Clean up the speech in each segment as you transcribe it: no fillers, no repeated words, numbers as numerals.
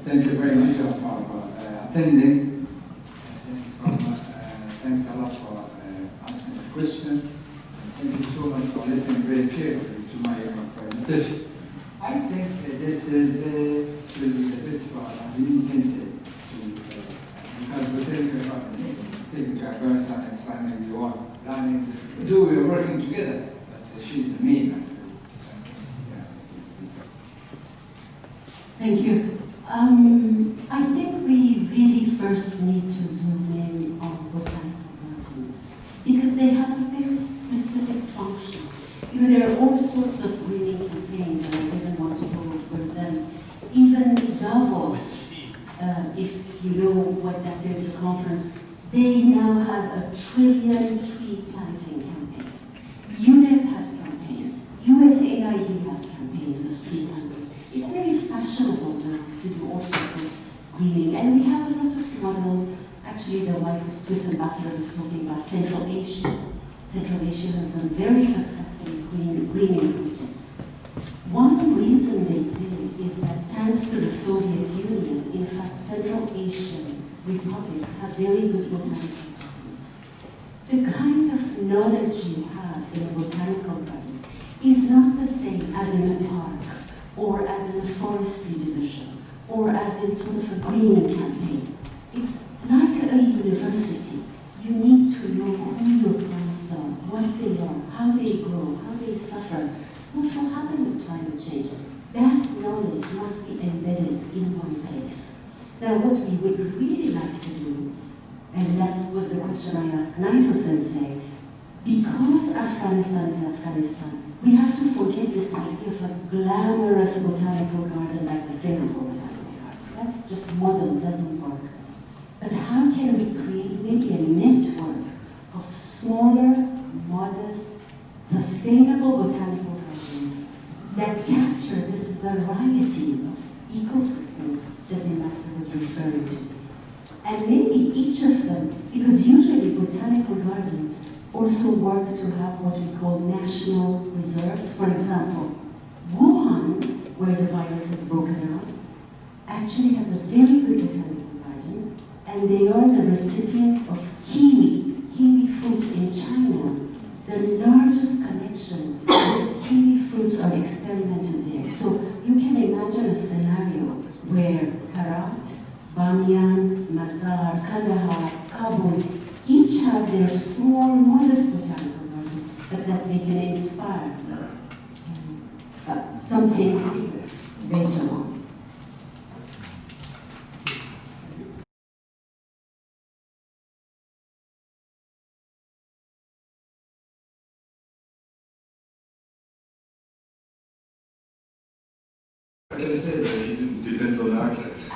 Thank you very much for attending. Thanks a lot for asking the question. Thank you so much for listening very carefully to my presentation. I think this is really the best for Azimi Sensei because Botanical Gardens taking to Afghanistan and expanding the war, planning to do. We are working together, but she's the main. Thank you. I think we really first need to zoom in on botanical gardens because they have a very specific function. You know, there are all sorts of greening campaigns, and I didn't want to go over them. Even Davos, if you know what that is, the conference, they now have a 1 trillion tree planting campaign. UNEP has campaigns. USAID has campaigns of tree planting. It's very fashionable now to do all sorts of greening, and we have a lot of models. Actually, the wife of Swiss ambassador was talking about Central Asia. Central Asia has done very successfully greening projects. One reason they did is that thanks to the Soviet Union, in fact, Central Asian republics have very good botanical gardens. The kind of knowledge you have in a botanical garden is not the same as in a park, or as in a forestry division, or as in sort of a greening campaign. It's like a university. You need to know who your plants are, what they are, how they grow, how they suffer, what will happen with climate change. That knowledge must be embedded in one place. Now, what we would really like to do, and that was the question I asked Naito Sensei, because Afghanistan is Afghanistan, we have to forget this idea of a glamorous botanical garden like the Singapore Botanical Garden. That's just model, doesn't work. But how can we create maybe a network of smaller, modest, sustainable botanical gardens that capture this variety of ecosystems that the ambassador was referring to? And maybe each of them, because usually botanical gardens also work to have what we call national reserves. For example, Wuhan, where the virus has broken out, actually has a very good botanical garden, and they are the recipients of kiwi fruits in China. The largest collection of kiwi fruits are experimented there. So you can imagine a scenario where Herat, Bamiyan, Mazar, Kandahar, Kabul, each have their small, modest botanical garden, but that they can inspire something later on. I can say that it depends on the architect.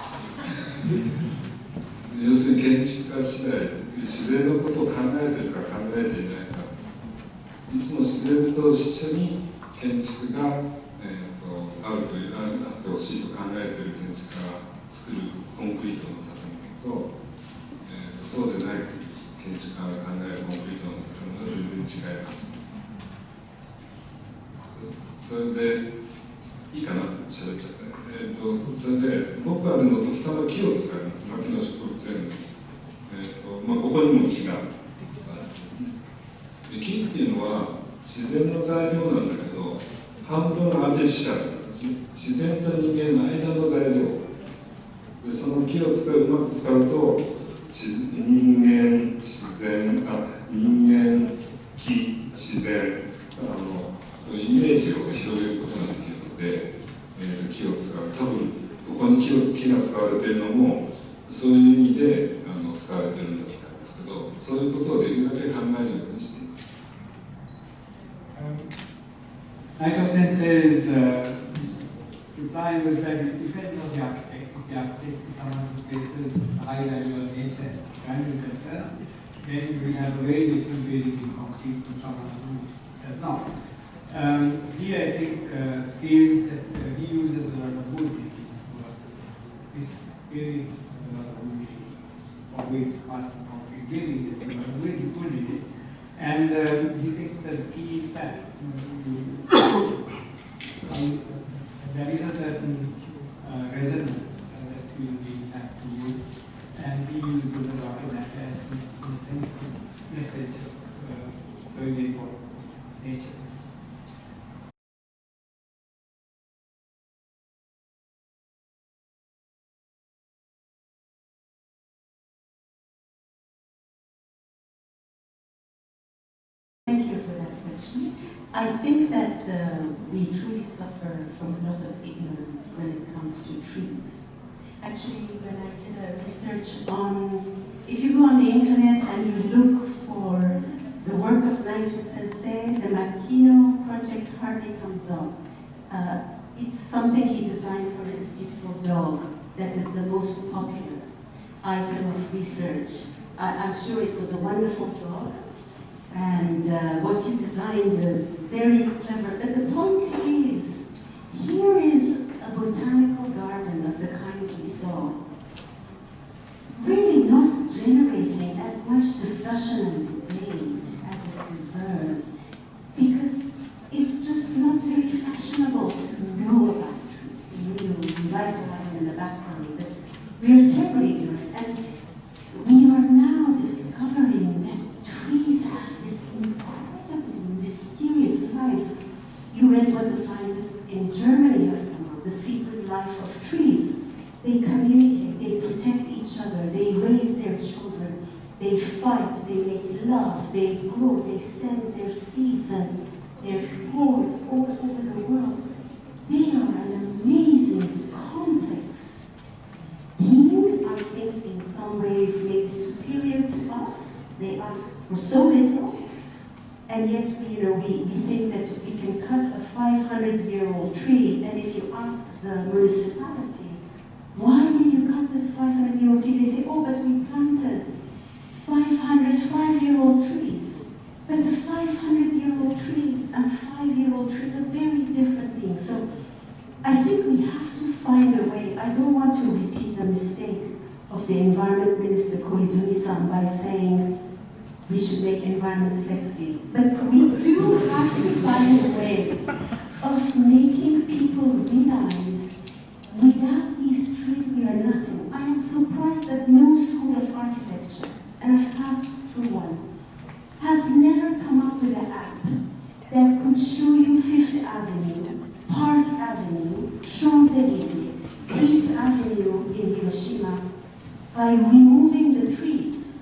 要するに建築家次第、自然のことを考えているか考えていないか、いつも自然と一緒に建築が、あってほしいと考えている建築家が作るコンクリートの建物と、そうでない建築家が考えるコンクリートの建物は全然違います。それでいいかな、喋っちゃった。それで僕はでも時たま木を使います。牧野植物園の、ここにも木が使われてますね。で木っていうのは自然の材料なんだけど、半分アーティフィシャルなんですね。自然と人間の間の材料で、その木をうまく使うと人間、木、自然というイメージを広げることができるので、木を使う、多分ここに木が使われているのもそういう意味で使われているんだと思うんですけど、そういうことをできるだけ考えるようにしています。Naito Sensei's reply was that it depends on the architect. If the architect is someone who places a high value on nature and is concerned, then you will have a very different building in concrete from someone who does not. Here, I think, feels that he uses a lot of wood in his work. This very a lot of wood, although it's part of the concrete building, there's a lot of wood in it. And he thinks that the key is that there is a certain resonance that you question. I think that we truly suffer from a lot of ignorance when it comes to trees. Actually, when I did a research on, if you go on the internet and you look for the work of Naito Sensei, the Makino project hardly comes up. It's something he designed for his beautiful dog that is the most popular item of research. I'm sure it was a wonderful dog, and what you designed is very clever. But the point is, here is a botanical garden of the kind we saw, really not generating as much discussion and debate as it deserves, because it's just not very fashionable to know about trees. We like to have them in the background, but we are terribly ignorant. And we are now discovering that trees have this incredibly mysterious lives. You read what the scientists in Germany have come up, the secret life of trees. They communicate, they protect each other, they raise their children, they fight, they make love, they grow, they send their seeds and their spores all over the world. They are an amazing, complex being. I think in some ways maybe superior to us. They ask for so little, and yet we think that we can cut a 500-year-old tree, and if you ask the municipality, why did you cut this 500-year-old tree? They say, oh, but we planted 505-year-old trees. But the 500-year-old trees and 5-year-old trees are very different beings. So I think we have to find a way. I don't want to repeat the mistake of the Environment Minister Koizumi-san by saying we should make environment sexy. But we do have to find a way of making people realize without these trees we are nothing. I am surprised that no school of architecture, and I've passed through one, has never come up with an app that could show you Fifth Avenue, Park Avenue, Champs-Élysées, Peace Avenue in Hiroshima by removing the trees.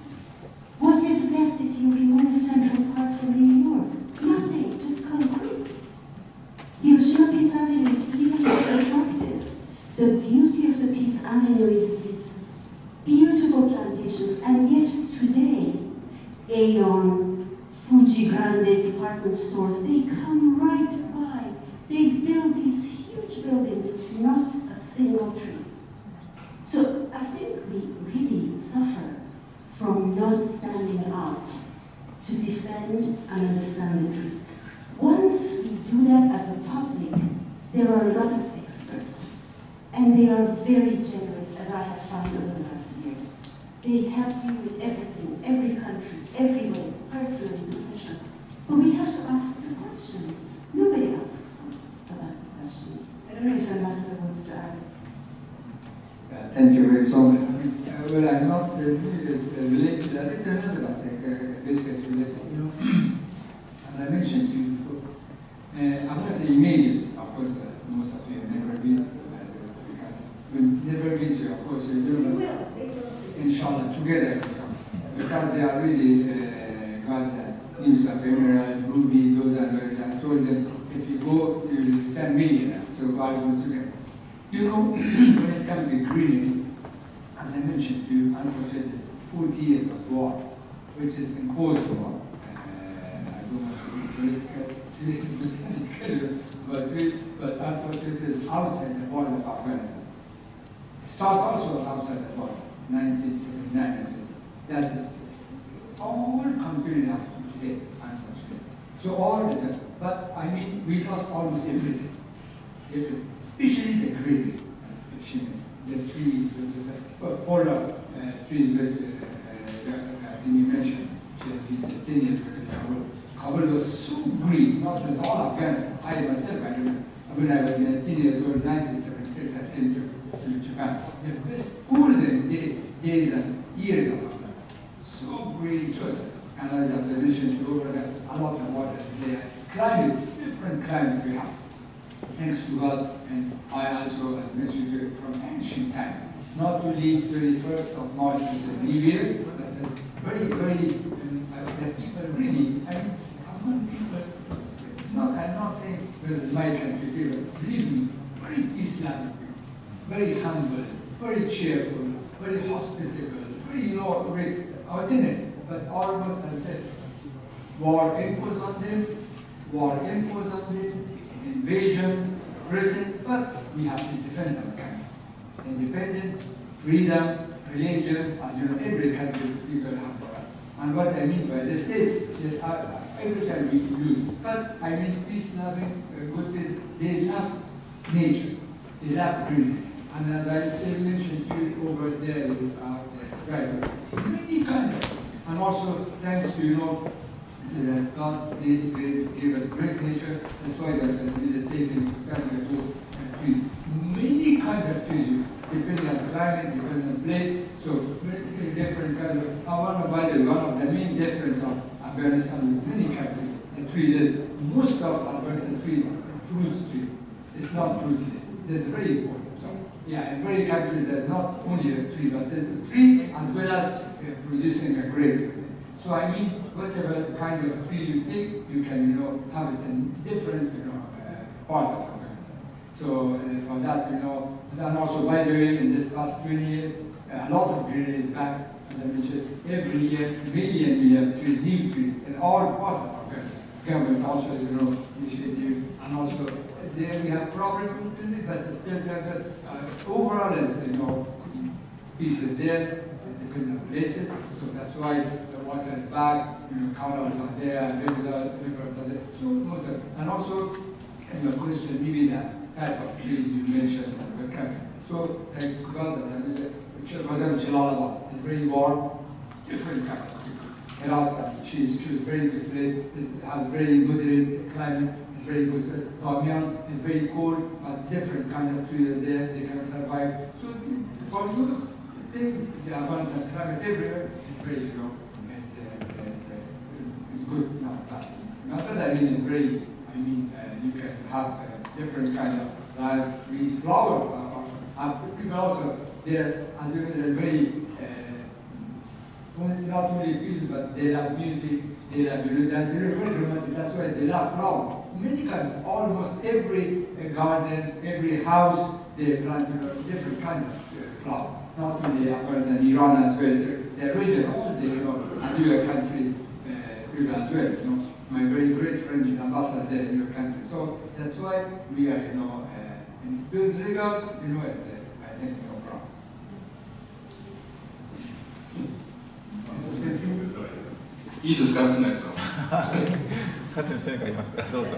What is left if you remove Central Park from New York? Nothing, just concrete. Hiroshima Peace Avenue is even less attractive. The beauty of the Peace Avenue is these beautiful plantations, and yet today, Aeon, Fuji Grande department stores, they come right by. They build these huge buildings, not a single tree. So I think we really suffer from not standing out to defend and understand the trees. Once we do that as a public, there are a lot of experts, and they are very generous, as I have found over the last year. They help you with everything, every country, every way, personally, professionally. But we have to ask the questions. Nobody asks about the questions. I don't know if Ambassador wants to add. Thank you very much. Well, I'm not related, I think another basically related, as I mentioned to you before, of course the images, of course, most of you have never been, never been to, of course, you do, inshallah, together, because they are really got the news of Emerald, Ruby, those and those. I told them, if you go to 10 million, so God goes together. When it's coming to greenery, as I mentioned to you, unfortunately, there's 40 years of war, which is imposed war. I don't want to be political, but unfortunately, it's outside the border of Afghanistan. It started also outside the border, 1979. That is all computed up to today, unfortunately. So all is, but I mean, we lost almost everything. Especially the greenery, the trees, all the trees, as you mentioned, 10 years ago, Kabul was so green, not with all Afghanistan. I myself, when I was 10 years old, 1976, I came to Japan. The best golden days and years of Afghanistan. So green, and as I mentioned, over there, a lot of water there. Climate, different climate we have. Thanks to God, and I also, as mentioned, from ancient times, not only 31st of March was a new year, but very, very, that people really, I mean, Afghan people because my country people, believe me, very peace-loving people, very humble, very cheerful, very hospitable, very, very ordinary, but almost unsaid. War imposed on them, invasions, prison, but we have to defend our country. Independence, freedom, religion, as you know, every country people have that. And what I mean by this is, yes, every time we use, but I mean peace-loving, good people, they love nature, they love greenery. And as I said, mentioned to you over there, drivers, many kinds of, and also thanks to, that God gave us great nature. That's why there is a taking kind of those trees. Many kinds of trees, depending on the climate, depending on the place. So very different kind of. By the way, one of the main difference of Afghanistan with many countries, the trees is most of Afghanistan trees is fruit tree. It's not fruitless. This is very important. So yeah, in many countries there's not only a tree, but there's a tree as well as producing a grape. So I mean, whatever kind of tree you take, you can, have it in different, parts of Afghanistan. So for that, and also by the way, in this past 20 years, a lot of greenery is back. As I mentioned, every year, we have trees, new trees in all parts of Afghanistan. Government also, initiative, and also there we have problem with it, but still overall is, pieces there, depending on places. So that's why the water is back, corals are there, rivers are there. So most of, and also in your question, maybe that type of trees you mentioned. So thanks to God that I mentioned, for example, Jalalabad is very warm, different kind of trees. Herat, she's very good place, it has very good climate, it's very good. Bamyan is very cold, but different kind of trees are there, they can survive. So for those things, the Afghanistan climate everywhere is very, it's good, not bad. Not that I mean it's very, you can have different kind of plants, trees, flowers. People also, they're, as you know, they're very, not only peaceful, but they love music, they love dance, they're very romantic, that's why they love flowers. Many kinds, almost every garden, every house, they plant different kinds of flowers. Not only Afghanistan, Iran as well, the region, all the, other country, people as well, My very great friend is ambassador there in your country. So that's why we are, in this regard, it's, I think, no problem. いいですか、船井さん。勝つ先生がいますから、どうぞ。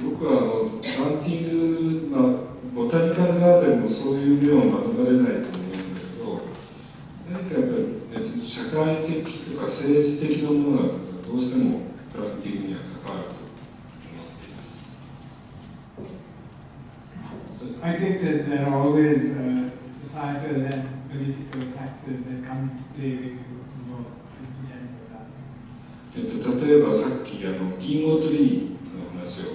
僕はプランティング、ボタニカルガーデンもそういう目を免れないと思うんだけど、何かやっぱり、社会的とか政治的なものがどうしてもプランティングには関わると思っています。I think that there are always societal and political factors that come to play with例えばさっき銀号トリーの話を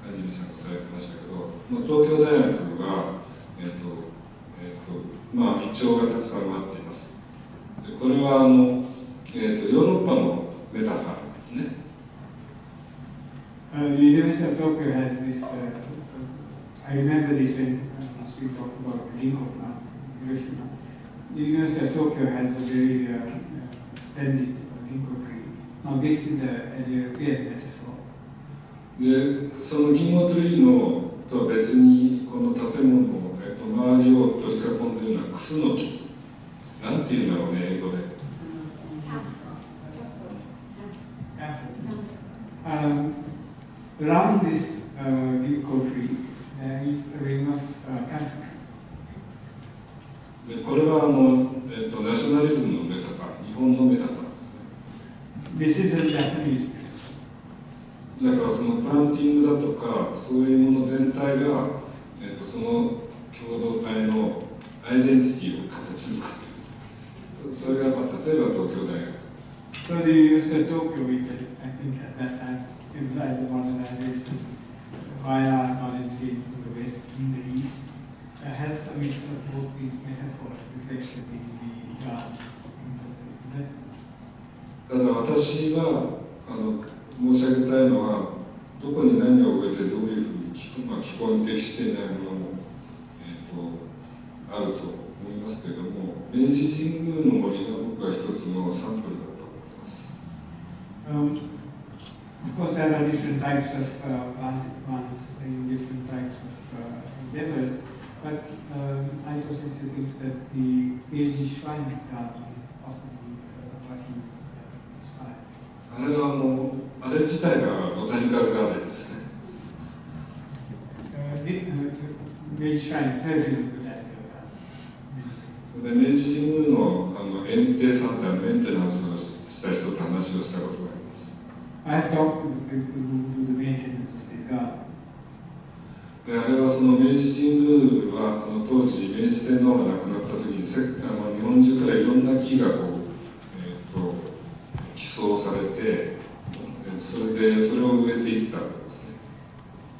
安住さんがされてましたけど、東京大学は、イチョウがたくさん植わっています。でこれはヨーロッパのメタファーですね。The University of Tokyo has this, I remember this when we talked about Ginkgo plant, Hiroshima. The University of Tokyo has a very splendid Ginkgo tree. Now this is a European metaphor. で、その銀号トリーのとは別にこの建物の、周りを取り囲んでいるのはクスノキ。なんていうんだろうね、英語で。Around this ginkgo tree, there is a ring of camphor. でこれはナショナリズムのメタファー、日本のメタファーですね。This is a Japanese. だからそのプランティングだとかそういうもの全体が、その共同体のアイデンティティを形作っている。それが、例えば東京大学。So the University of Tokyo, which I think at that time symbolized the modernization via knowledge gain from the West in the East, has a mix of both these metaphors reflected in the garden. ただ私は申し上げたいのはどこに何を植えてどういうふうに気候に適していないものも、あると思いますけれども、明治神宮の森が僕は一つのサンプルだと思ってます。Of course, there are different types of plants in different types of endeavors, but Naito Sensei thinks that the Meiji Shrines garden is possibly what he inspired. あれはあれ自体がボタニカルガーデンですね。Meiji Shrine itself is a botanical garden. で明治神宮の園庭さんでメンテナンスをした人と話をしたことがあります。I have talked to the people who do the maintenance of this garden. であれはその明治神宮は当時明治天皇が亡くなった時に日本中からいろんな木が寄贈されて、それを植えていったわけですね。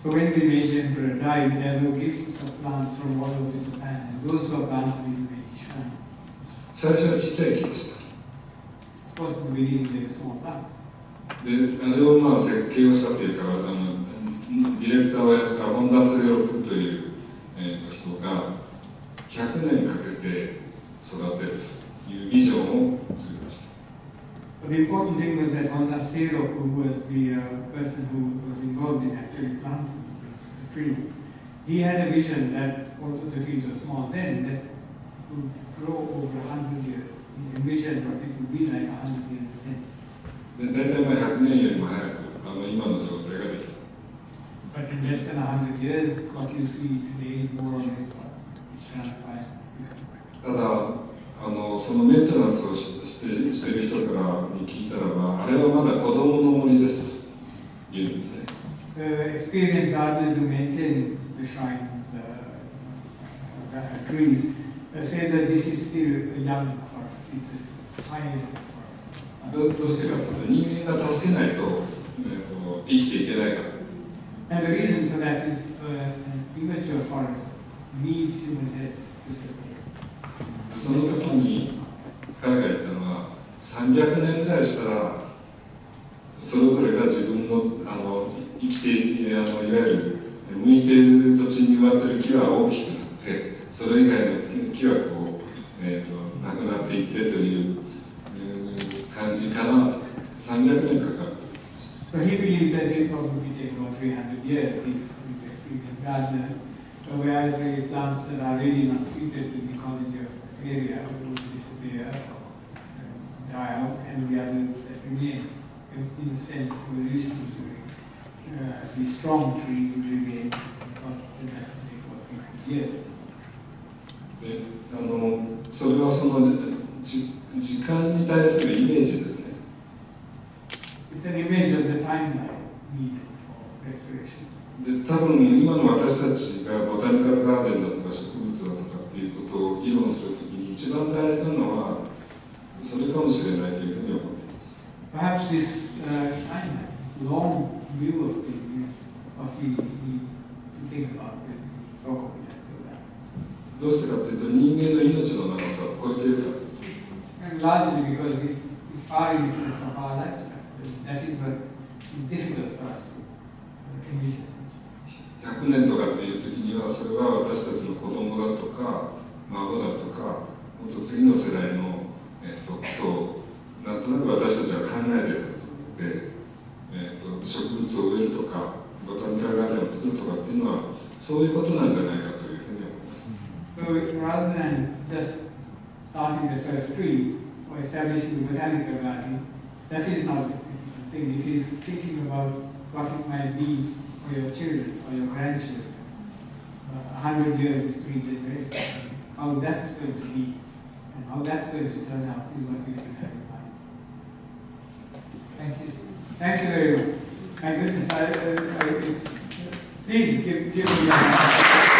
So when the Meiji Emperor died, there were gifts of plants from all over Japan, and those were planted in the Meiji Shrine. 最初はちっちゃい木でした。Of course, in the beginning they were small plants. であれを設計をしたというか、ディレクターをやった本田末郎君という、人が100年かけて育てるというビジョンを作りました。But the important thing was that Honda Seiro, who was the person who was involved in actually planting the trees, he had a vision that although the trees were small then, that would grow over 100 years. He envisioned what it would be like 100 years hence. で大体100年よりも早く今の状態ができた。But in less than 100 years, what you see today is more or less what it transpired. ただそのメンテナンスをしている人からに聞いたらば、あれはまだ子供の森ですと言うんですね。The experienced gardeners who maintain the shrines, trees, say that this is still a young forest. It's a tiny forest. どうしてかというと、人間が助けないと、生きていけないから。And the reason for that is an immature forest needs human help to sustain. その時に彼が言ったのは、300年ぐらいしたらそれぞれが自分の生きていわゆる向いている土地に植わっている木は大きくなって、それ以外の木はなくなっていってという感じから300年かかる。So he believes that it will probably take about 300 years, these experienced gardeners, where the plants that are really not suited to the ecology of the area will disappear or die out, and the others that remain, in a sense, evolutionary, the strong trees will remain, but that will take about 300 years. でそれはその時間に対するイメージですね。It's an image of the timeline needed for restoration. で多分今の私たちがボタニカルガーデンだとか植物だとかっていうことを議論するときに一番大事なのはそれかもしれないというふうに思っています。Perhaps this timeline, this long view of things, is what we think about when we talk about that. どうしてかというと人間の命の長さを超えているからです。And largely because it is far in excess of our lifespan. That is what is difficult for us to envision. 100年とかっていう時にはそれは私たちの子供だとか孫だとかもっと次の世代の、ことをなんとなく私たちは考えているはずで、植物を植えるとかボタニカルガーデンを作るとかっていうのはそういうことなんじゃないかというふうに思います。So rather than just starting the first tree or establishing a botanical garden, that is not the thing. It is thinking about what it might be for your children or your grandchildren. 100 years is 3 generations. How that's going to be and how that's going to turn out is what we should have in mind. Thank you. Thank you very much. My goodness, please give me your hand.